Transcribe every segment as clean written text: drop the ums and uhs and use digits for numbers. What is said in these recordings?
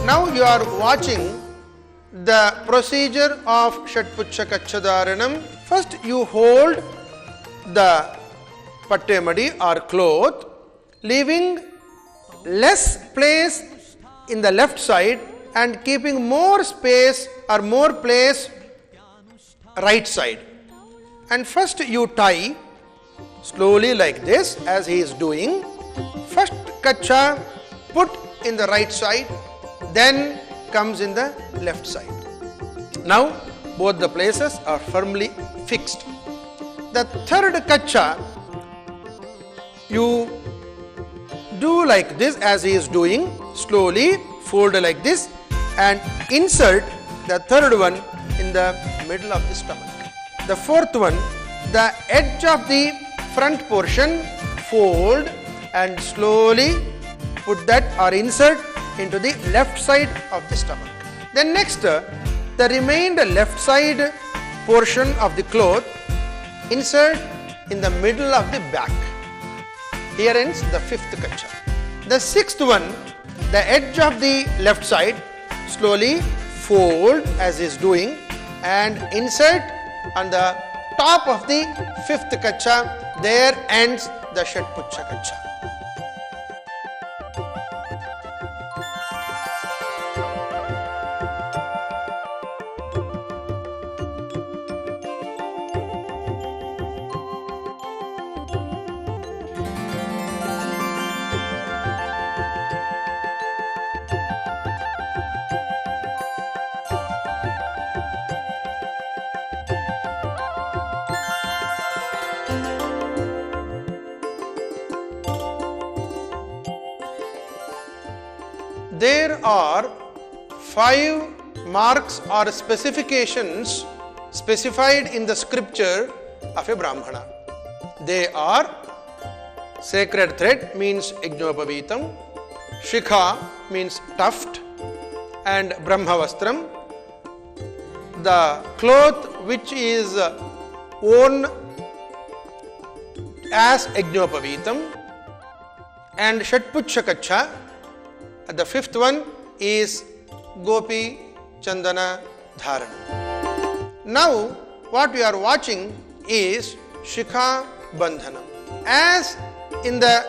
Now you are watching the procedure of Shatpuchha Kachha Dharanam. First you hold the pattemadi or cloth, leaving less place in the left side and keeping more space or more place right side. And first you tie slowly like this as he is doing. First Kachha put in the right side, then comes in the left side. Now both the places are firmly fixed. The third Kachha you do like this as he is doing, slowly fold like this and insert the third one in the middle of the stomach. The fourth one, the edge of the front portion fold and slowly put that or insert into the left side of the stomach. Then next, the remainder left side portion of the cloth insert in the middle of the back. Here ends the fifth Kachha. The sixth one, the edge of the left side slowly fold as is doing and insert on the top of the fifth Kachha. There ends the Shatpuchha Kachha. There are 5 marks or specifications specified in the scripture of a Brahmana. They are: sacred thread means Ijnopavitam, Shikha means tuft, and Brahmavastram, the cloth which is worn as Ijnopavitam, and Shatpuchha Kachha. The fifth one is Gopi Chandana Dharanam. Now what we are watching is Shikha Bandhanam. As in the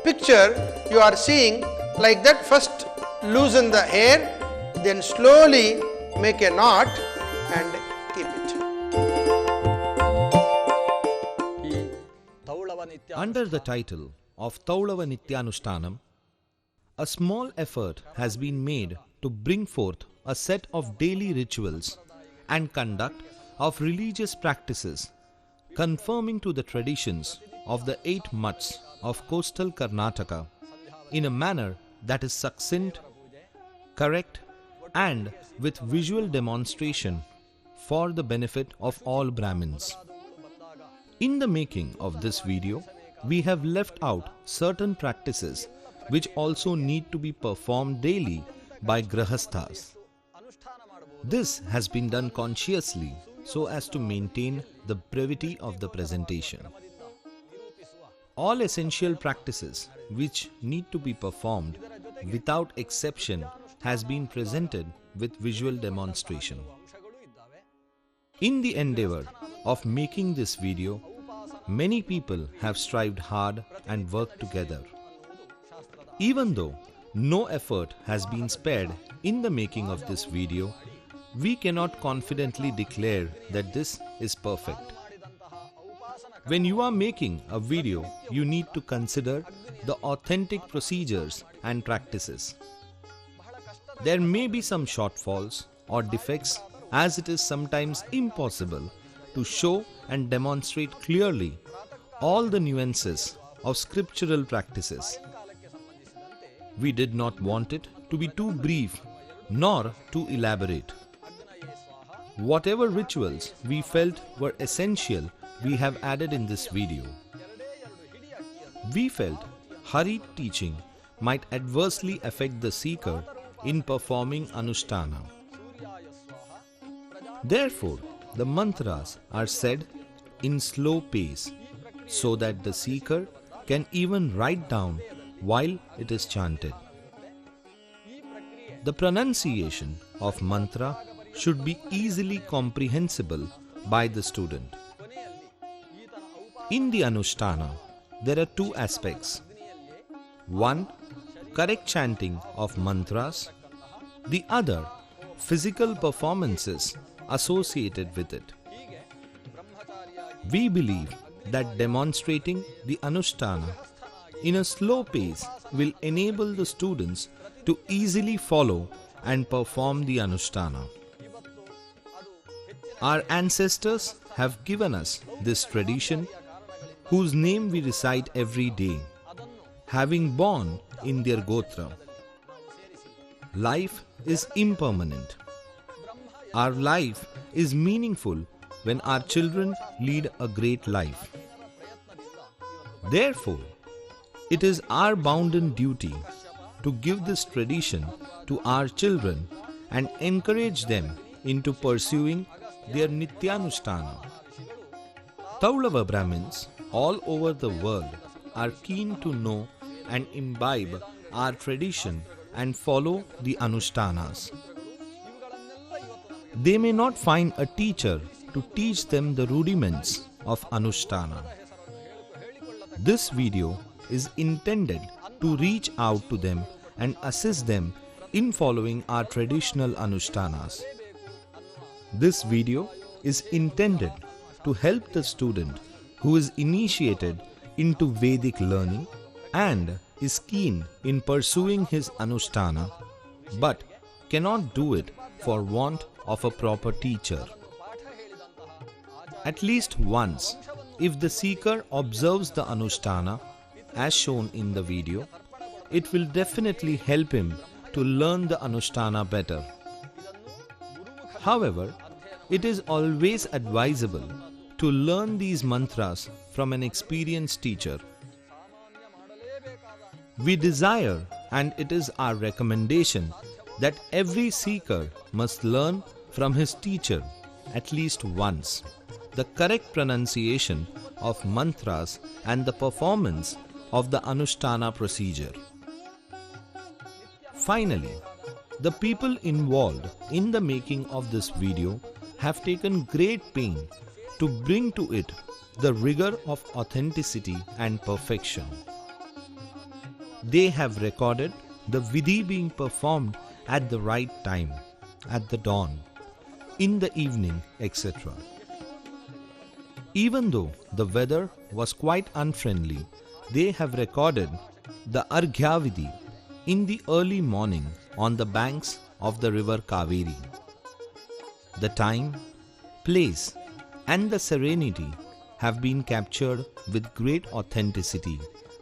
picture you are seeing like that, first loosen the hair, then slowly make a knot and keep it. Under the title of Taulava Nityanushtanam, a small effort has been made to bring forth a set of daily rituals and conduct of religious practices conforming to the traditions of the 8 mutts of coastal Karnataka in a manner that is succinct, correct, and with visual demonstration for the benefit of all Brahmins. In the making of this video, we have left out certain practices which also need to be performed daily by Grahasthas. This has been done consciously so as to maintain the brevity of the presentation. All essential practices which need to be performed without exception has been presented with visual demonstration. In the endeavor of making this video, many people have strived hard and worked together. Even though no effort has been spared in the making of this video, we cannot confidently declare that this is perfect. When you are making a video, you need to consider the authentic procedures and practices. There may be some shortfalls or defects, as it is sometimes impossible to show and demonstrate clearly all the nuances of scriptural practices. We did not want it to be too brief nor too elaborate. Whatever rituals we felt were essential, we have added in this video. We felt hurried teaching might adversely affect the seeker in performing Anushtana. Therefore, the mantras are said in slow pace so that the seeker can even write down while it is chanted. The pronunciation of mantra should be easily comprehensible by the student. In the Anushtana, there are two aspects. One, correct chanting of mantras. The other, physical performances associated with it. We believe that demonstrating the Anushtana in a slow pace will enable the students to easily follow and perform the Anushtana. Our ancestors have given us this tradition, whose name we recite every day, having born in their Gotra. Life is impermanent. Our life is meaningful when our children lead a great life. Therefore, it is our bounden duty to give this tradition to our children and encourage them into pursuing their Nityanushtana. Taulava Brahmins all over the world are keen to know and imbibe our tradition and follow the Anushtanas. They may not find a teacher to teach them the rudiments of Anushtana. This video is intended to reach out to them and assist them in following our traditional Anushtanas. This video is intended to help the student who is initiated into Vedic learning and is keen in pursuing his Anushtana but cannot do it for want of a proper teacher. At least once, if the seeker observes the Anushtana as shown in the video, it will definitely help him to learn the Anushtana better. However, it is always advisable to learn these mantras from an experienced teacher. We desire, and it is our recommendation, that every seeker must learn from his teacher at least once the correct pronunciation of mantras and the performance of the Anushtana procedure. Finally, the people involved in the making of this video have taken great pain to bring to it the rigor of authenticity and perfection. They have recorded the vidhi being performed at the right time, at the dawn, in the evening, etc. Even though the weather was quite unfriendly, they have recorded the Arghya Vidhi in the early morning on the banks of the river Kaveri. The time, place, and the serenity have been captured with great authenticity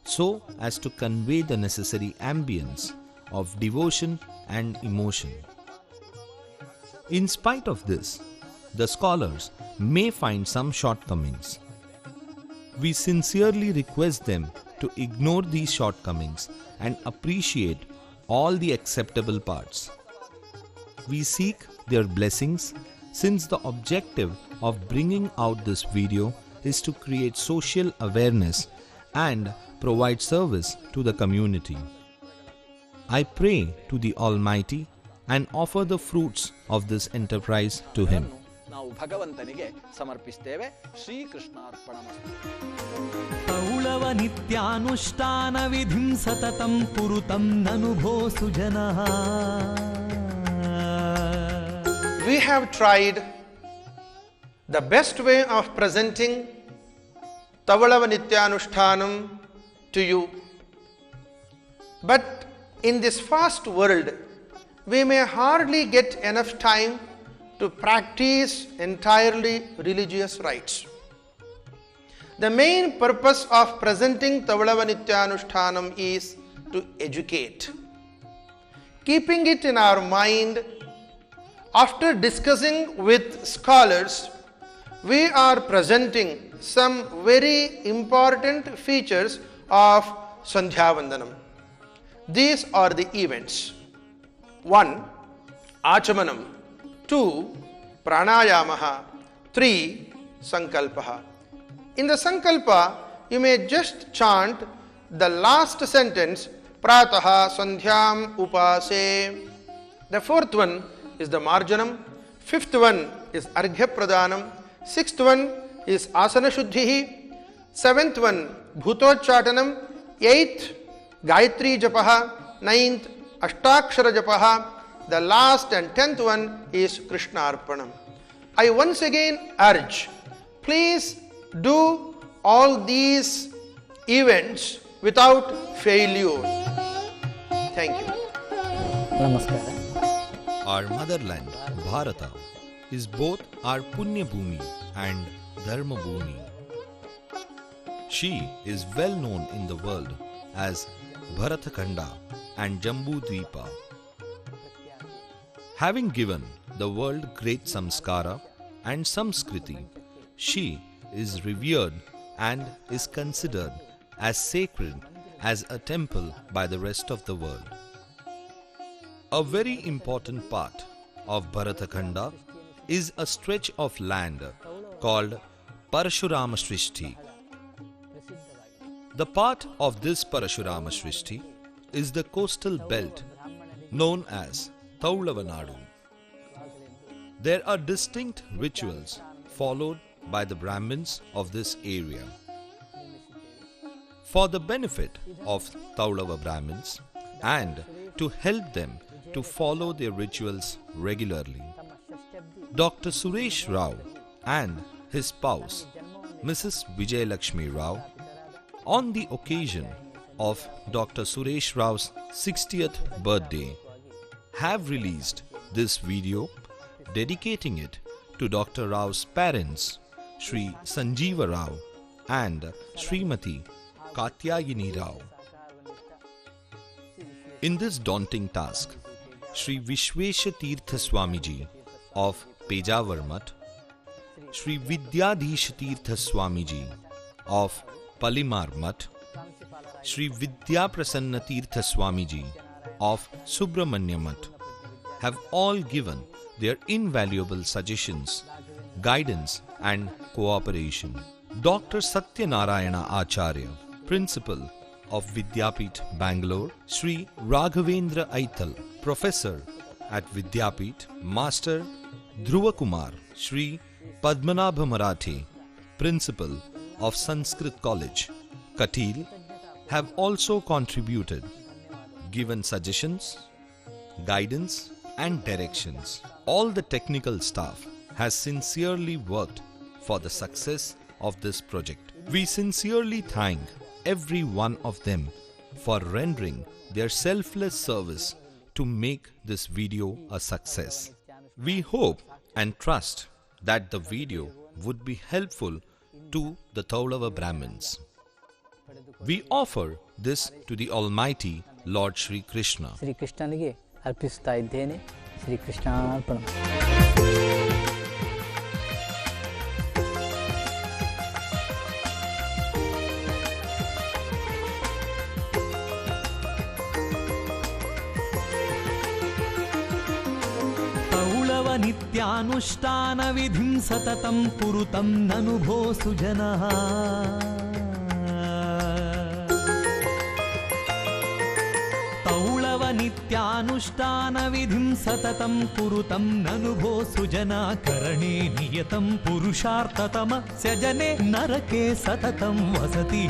so as to convey the necessary ambience of devotion and emotion. In spite of this, the scholars may find some shortcomings. We sincerely request them to ignore these shortcomings and appreciate all the acceptable parts. We seek their blessings since the objective of bringing out this video is to create social awareness and provide service to the community. I pray to the Almighty and offer the fruits of this enterprise to Him. ನಾವು ಭಗವಂತನಿಗೆ ಸಮರ್ಪಿಸುತ್ತೇವೆ. ಶ್ರೀಕೃಷ್ಣಾರ್ಪಣಮಸ್ತು. Taulava ನಿತ್ಯಾನುಷ್ಠಾನ ವಿಧಿಂ ಸತತಂ ಪುರುತಂ ನನುಭೋ ಸುಜನಃ. We have tried the best way of presenting Tavalava Nityanushtanam to you. But in this fast world, we may hardly get enough time to practice entirely religious rites. The main purpose of presenting Tavalava Nityanushtanam is to educate. Keeping it in our mind, after discussing with scholars, we are presenting some very important features of Sandhya Vandanam. These are the events. 1. Achamanam. 2. Pranayamaha. 3. Sankalpaha. In the Sankalpa, you may just chant the last sentence, Prataha Sandhyam Upase. The fourth one is the Marjanam. Fifth one is Arghya Pradhanam. Sixth one is Asana Shuddhihi. Seventh one, Bhutochatanam. Eighth, Gayatri Japaha. Ninth, Ashtakshara Japaha. The last and 10th one is Krishna Arpanam. I once again urge, please do all these events without failure. Thank you. Namaskara. Our motherland, Bharata, is both our Punya Bhumi and Dharma Bhumi. She is well known in the world as Bharatakhanda and Jambu Dvipa. Having given the world great samskara and samskriti, she is revered and is considered as sacred as a temple by the rest of the world. A very important part of Bharatakhanda is a stretch of land called Parashurama Shrishti. The part of this Parashurama Shrishti is the coastal belt known as Taulavanadu. There are distinct rituals followed by the Brahmins of this area. For the benefit of Taulava Brahmins and to help them to follow their rituals regularly, Dr. Suresh Rao and his spouse, Mrs. Vijay Lakshmi Rao, on the occasion of Dr. Suresh Rao's 60th birthday, have released this video dedicating it to Dr. Rao's parents, Sri Sanjeeva Rao and Srimati Katyayini Rao. In this daunting task, Sri Vishwesha Tirtha Swamiji of Pejawar Math, Sri Vidyadhish Tirtha Swamiji of Palimar Math, Sri Vidya Prasanna Tirtha Swamiji of Subramanya Math have all given their invaluable suggestions, guidance and cooperation. Dr. Satyanarayana Acharya, Principal of Vidyapith, Bangalore, Sri Raghavendra Aital, Professor at Vidyapith, Master Dhruva Kumar, Sri Padmanabha Marathe, Principal of Sanskrit College, Katil, have also contributed, given suggestions, guidance and directions. All the technical staff has sincerely worked for the success of this project. We sincerely thank every one of them for rendering their selfless service to make this video a success. We hope and trust that the video would be helpful to the Taulava Brahmins. We offer this to the Almighty Lord Shri Krishna. Shri Krishnaniಗೆ ಅರ್ಪಿಸ್ತಾ ಇದ್ದೇನೆ. ಶ್ರೀ ಕೃಷ್ಣ ಅರ್ಪಣ. ತೌಳವ ನಿತ್ಯಾನುಷ್ಠಾನ ವಿಧಿಂ ಸತತಂ ಕುರುತಂ ನನುಭೋ ಸುಜನಃ. ತೌಳವ ನಿತ್ಯಾನುಷ್ಠಾನ ವಿಧಿಂ ಸತತಂ ಕುರುತಂ ನನುಭೋ ಸುಜನ ಕರಣೆ ನಿಯತಂ ಪುರುಷಾರ್ಥತಮ ಸ್ಯಜನೆ ನರಕೆ ಸತತಂ ವಸತಿ.